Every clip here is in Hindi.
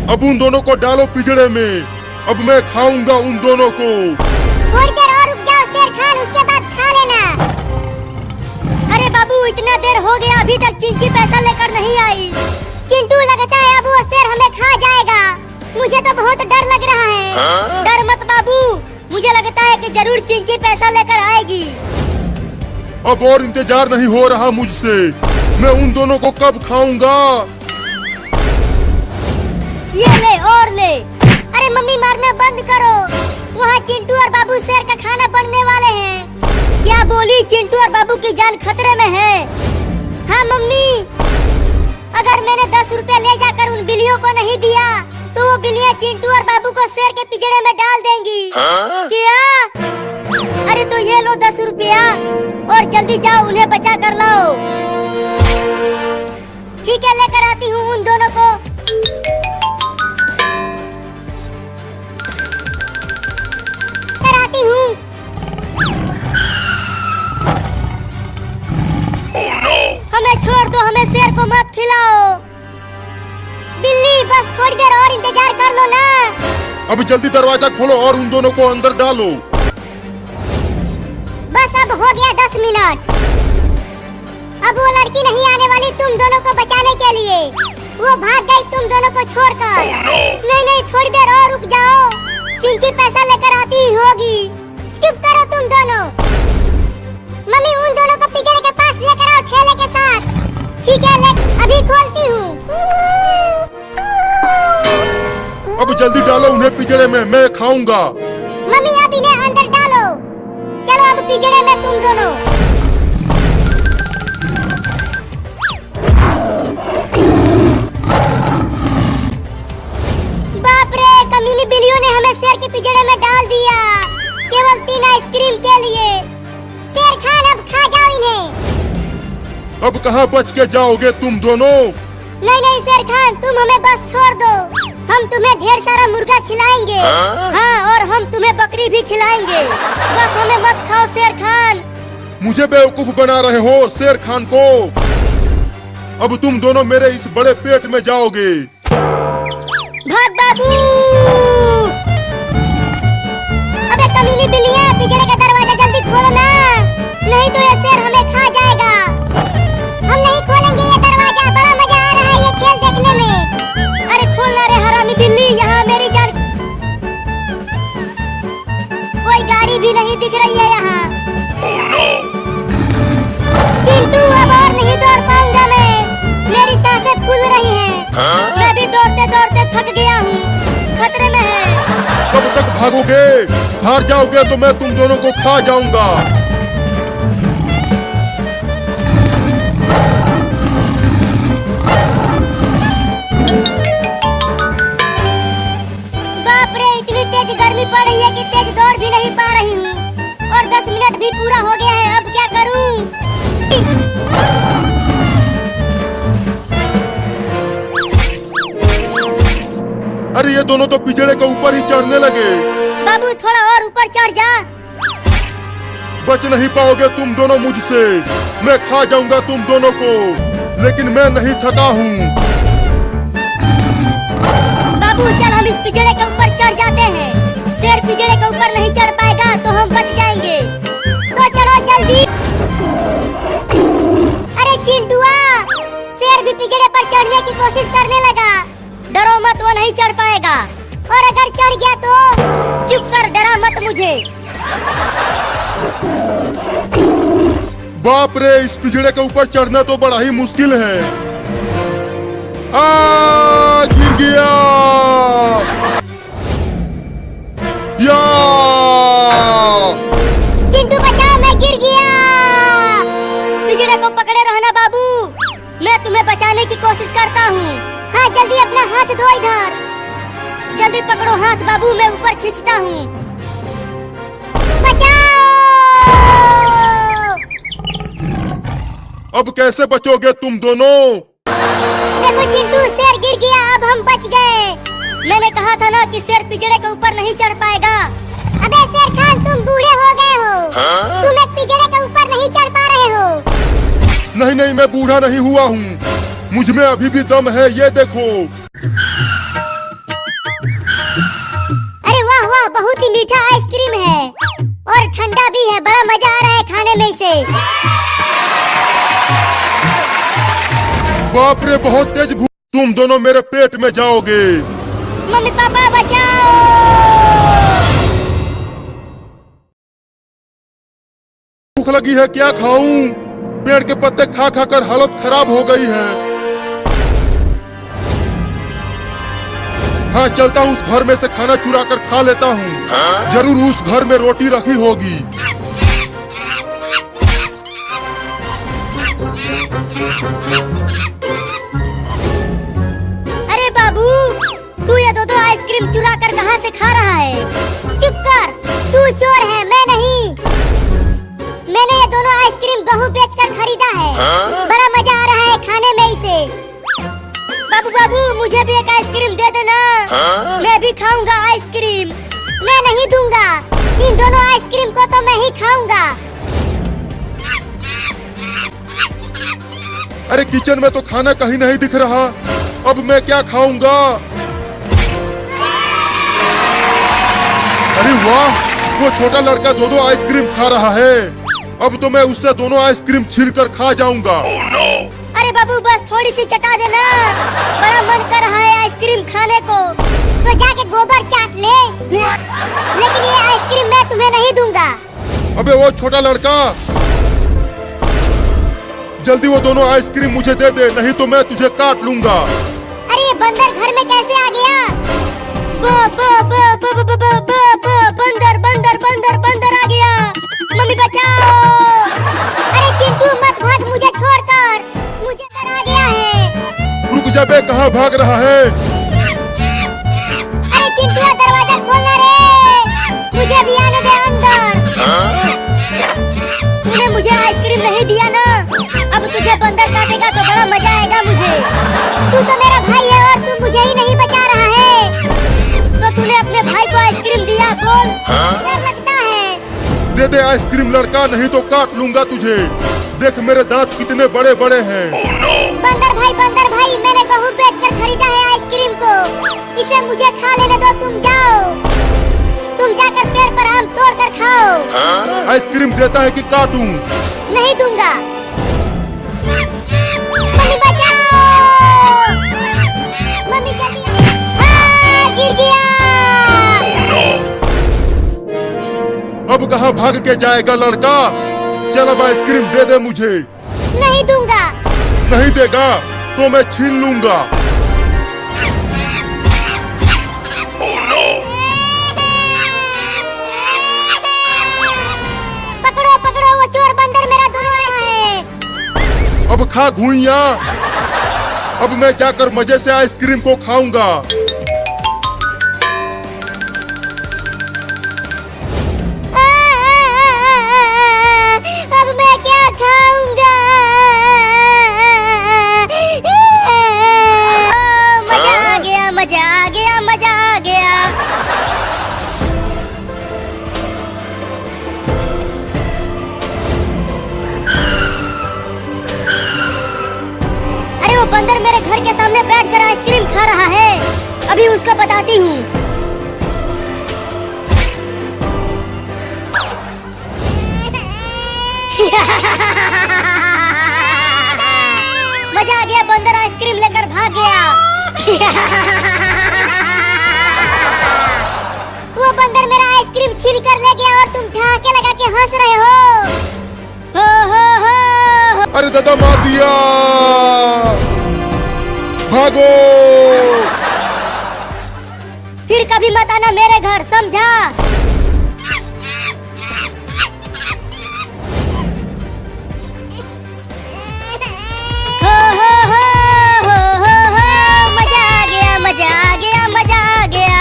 अब उन दोनों को डालो पिंजड़े में। अब मैं खाऊंगा उन दोनों को। थोड़ी देर और रुक जाओ शेर खान, उसके बाद खा लेना। अरे बाबू, इतना देर हो गया, अभी तक चिंकी पैसा लेकर नहीं आई। चिंटू, लगता है अब वो शेर हमें खा जाएगा। मुझे तो बहुत डर लग रहा है। डर मत बाबू, मुझे लगता है कि जरूर चिंकी पैसा लेकर आएगी। अब और इंतजार नहीं हो रहा मुझसे। मैं उन दोनों को कब खाऊंगा। ये ले और ले। अरे मम्मी, मारना बंद करो। वहाँ चिंटू और बाबू शेर का खाना बनने वाले हैं। क्या बोली? चिंटू और बाबू की जान खतरे में है। हाँ मम्मी, अगर मैंने 10 रुपए ले जाकर उन बिल्लियों को नहीं दिया तो वो बिल्लियाँ चिंटू और बाबू को शेर के पिंजरे में डाल देंगी। क्या? अरे तो ये लो 10 रुपया और जल्दी जाओ, उन्हें बचा कर लाओ। ठीक है, लेकर आती हूँ उन दोनों को। कराती हूँ। हमें छोड़ दो, हमें शेर को मत खिलाओ। बिल्ली, बस थोड़ी देर और इंतजार कर लो ना। अब जल्दी दरवाजा खोलो और उन दोनों को अंदर डालो। बस अब हो गया 10 मिनट। अब वो लड़की नहीं आने वाली तुम दोनों को बचाने के लिए। वो भाग गई तुम दोनों को छोड़कर। नहीं नहीं, थोड़ी देर और रुक जाओ। चिंकी पैसा लेकर आती ही होगी। चुप करो तुम दोनों। मम्मी, उन दोनों को पिंजरे के पास लेकर आओ ठेले के साथ। ठीक है, अभी खोलती हूँ। अब जल्दी डालो उन्हें पिंजरे में, मैं खाऊंगा। मम्मी, अब इन्हें अंदर डालो। चलो अब पिंजरे में तुम दोनों। बाप रे, कमीनी बिल्लियों ने हमें शेर के पिंजरे में डाल दिया, केवल 3 आइसक्रीम के लिए। शेर खान, अब खा जाओ इन्हें। अब कहाँ बच के जाओगे तुम दोनों। नहीं नहीं शेर खान, तुम हमें बस छोड़ दो। हम तुम्हें ढेर सारा मुर्गा खिलाएंगे। हाँ, और हम तुम्हें बकरी भी खिलाएंगे। बस हमें मत खाओ शेर खान। मुझे बेवकूफ बना रहे हो शेर खान को। अब तुम दोनों मेरे इस बड़े पेट में जाओगे। भाग बाबू। अबे कमीनी बिल्लियाँ, पिंजरे का दरवाजा जल्दी खोलो ना, नहीं तो ये शेर हमें खा जाएगा। हम नहीं खोलेंगे ये दरवाजा। बड़ा मजा आ रहा है ये खेल देखने में। अरे खोलना रे हरामी बिल्ली, यहाँ मेरी जान। कोई गाड़ी भी नहीं दिख रही है यहाँ। चिंटू, अब और नहीं दौड़ पाऊंगा मैं। मेरी सांसें फूल रही हैं। मैं भी दौड़ते दौड़ते थक गया हूँ, खतरे में है। कब तक भागोगे? हार जाओगे तो मैं तुम दोनों को खा जाऊंगा। बाप रे, इतनी तेज गर्मी पड़ रही है कि तेज दौड़ भी नहीं पा रही हूँ। और 10 मिनट भी पूरा हो गया है, अब क्या करूँ? अरे ये दोनों तो पिंजरे के ऊपर ही चढ़ने लगे। बाबू, थोड़ा और ऊपर चढ़ जा। बच नहीं पाओगे तुम दोनों मुझसे। मैं खा जाऊंगा तुम दोनों को, लेकिन मैं नहीं थका हूँ। बाबू चल, हम इस पिंजरे के ऊपर चढ़ जाते हैं। शेर पिंजरे के ऊपर नहीं चढ़ पाएगा तो हम बच जाएंगे। तो चलो जल्दी। अरे चिंटुआ, शेर भी पिंजरे पर चढ़ने की कोशिश करने लगा। डरो मत, वो नहीं चढ़ पाएगा। और अगर चढ़ गया तो? चुप कर, डरा मत मुझे। बाप रे, इस पिंजरे के ऊपर चढ़ना तो बड़ा ही मुश्किल है। गिर गया। या चिंटू बचाओ, मैं गिर गया। पिंजरे को पकड़े रहना बाबू, मैं तुम्हें बचाने की कोशिश करता हूँ। हाँ, जल्दी अपना हाथ दो इधर। जल्दी पकड़ो हाथ बाबू, मैं ऊपर खींचता हूँ। बचाओ। अब कैसे बचोगे तुम दोनों? देखो चिंटू, शेर गिर गया, अब हम बच गए। मैंने कहा था ना कि शेर पिंजरे के ऊपर नहीं चढ़ पाएगा। अबे शेर खान, तुम बूढ़े हो गए हो। तुम एक पिंजरे के ऊपर नहीं चढ़ पा रहे हो। नहीं नहीं, मैं बूढ़ा नहीं हुआ हूँ। मुझ में अभी भी दम है, ये देखो। बाप रे, बहुत तेज भूख। तुम दोनों मेरे पेट में जाओगे। मम्मी पापा बचाओ। भूख लगी है, क्या खाऊं? पेड़ के पत्ते खा खा कर हालत खराब हो गई है। हाँ, चलता हूँ, उस घर में से खाना चुरा कर खा लेता हूँ। जरूर उस घर में रोटी रखी होगी। अरे बाबू, तू ये दो आइसक्रीम चुरा कर कहाँ से खा रहा है? चुप कर, तू चोर है, मैं नहीं। मैंने ये दोनों आइसक्रीम गेहूं बेचकर खरीदा है। बड़ा मजा आ रहा है खाने में इसे। बाबू बाबू, मुझे भी एक आइसक्रीम दे देना। मैं भी खाऊंगा आइसक्रीम। मैं नहीं दूंगा, इन दोनों आइसक्रीम को तो मैं ही खाऊंगा। अरे किचन में तो खाना कहीं नहीं दिख रहा, अब मैं क्या खाऊंगा? अरे वाह, वो छोटा लड़का दो आइसक्रीम खा रहा है। अब तो मैं उससे दोनों आइसक्रीम छीन कर खा जाऊंगा। अरे बाबू, बस थोड़ी सी चटा देना, बड़ा मन कर रहा है आइसक्रीम खाने को। तो जाके गोबर चाट ले। लेकिन ये आइसक्रीम मैं तुम्हें नहीं दूंगा। अबे वो छोटा लड़का, जल्दी वो दोनों आइसक्रीम मुझे दे दे, नहीं तो मैं तुझे काट लूंगा। अरे ये बंदर घर में कैसे आ गया? बंदर बंदर बंदर बंदर आ गया। मम्मी बचाओ। अरे चिंटू, मत भाग मुझे छोड़कर, मुझे डर आ गया है। रुक जा बे, कहाँ भाग रहा है? अरे चिंटू, दरवाजा खोलना रे, मुझे भी आने दे अंदर। तूने मुझे आइसक्रीम नहीं दिया ना, अब तुझे बंदर काटेगा तो बड़ा मजा आएगा मुझे। तू तो मेरा भाई है और तू मुझे ही नहीं बचा रहा है। तो तूने अपने भाई को आइसक्रीम दिया, बोल। डर लगता है। दे दे आइसक्रीम लड़का, नहीं तो काट लूंगा तुझे। देख मेरे दांत कितने बड़े बड़े हैं। बंदर भाई, मैंने गेहूं बेचकर खरीदा है आइसक्रीम को। इसे मुझे खा लेने दो, तुम जाओ। तुम जाकर पेड़ पर आम तोड़ कर खाओ। आइसक्रीम देता है कि काटूं? नहीं दूंगा। मम्मी बचाओ, मम्मी जल्दी। गिर गया। अब कहाँ भाग के जाएगा लड़का? चल अब आइसक्रीम दे दे मुझे। नहीं दूंगा। नहीं देगा तो मैं छीन लूंगा। पकड़ो पकड़ो, वो चोर बंदर मेरा दोनों आया है। अब खा घुइया। अब मैं जाकर मजे से आइसक्रीम को खाऊंगा। अब मैं क्या खाऊंगा? मजा आ गया, मजा आ गया, मजा आ गया। अरे वो बंदर मेरे घर के सामने बैठकर आइसक्रीम खा रहा है, अभी उसको बताती हूँ। मजा आ गया, बंदर आइसक्रीम लेकर भाग गया। वो बंदर मेरा आइसक्रीम छीन कर ले गया और तुम ठहाके लगा के हंस रहे हो। हो। अरे दादा, मार दिया। भागो। फिर कभी मत आना मेरे घर, समझा? मजा आ गया, मजा आ गया, मजा आ गया।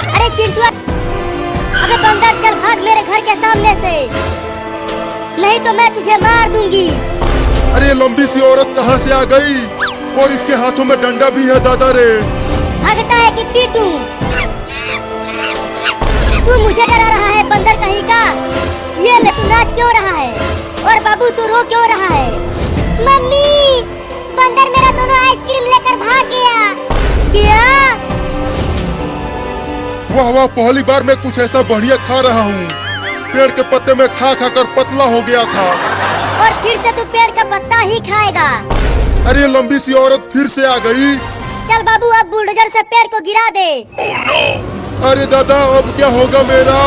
अरे चिंटू, अबे बंदर, चल भाग मेरे घर के सामने से, नहीं तो मैं तुझे मार दूंगी। अरे ये लंबी सी औरत कहाँ से आ गई? और इसके हाथों में डंडा भी है दादा रे। भागता है कि पीटूं? तू मुझे डरा रहा है बंदर कहीं का? ये ले, तू नाच क्यों रहा है? और बाबू, तू रो क्यों रहा है? मम्मी, बंदर मेरा दोनों आइसक्रीम लेकर भाग गया। क्या? वाह वाह, पहली बार मैं कुछ ऐसा बढ़िया खा रहा हूँ। पेड़ के पत्ते में खा खा कर पतला हो गया था। और फिर से तू पेड़ का पत्ता ही खाएगा। अरे लंबी सी औरत फिर से आ गई। चल बाबू अब बुलडोजर से पेड़ को गिरा दे। अरे दादा अब क्या होगा मेरा।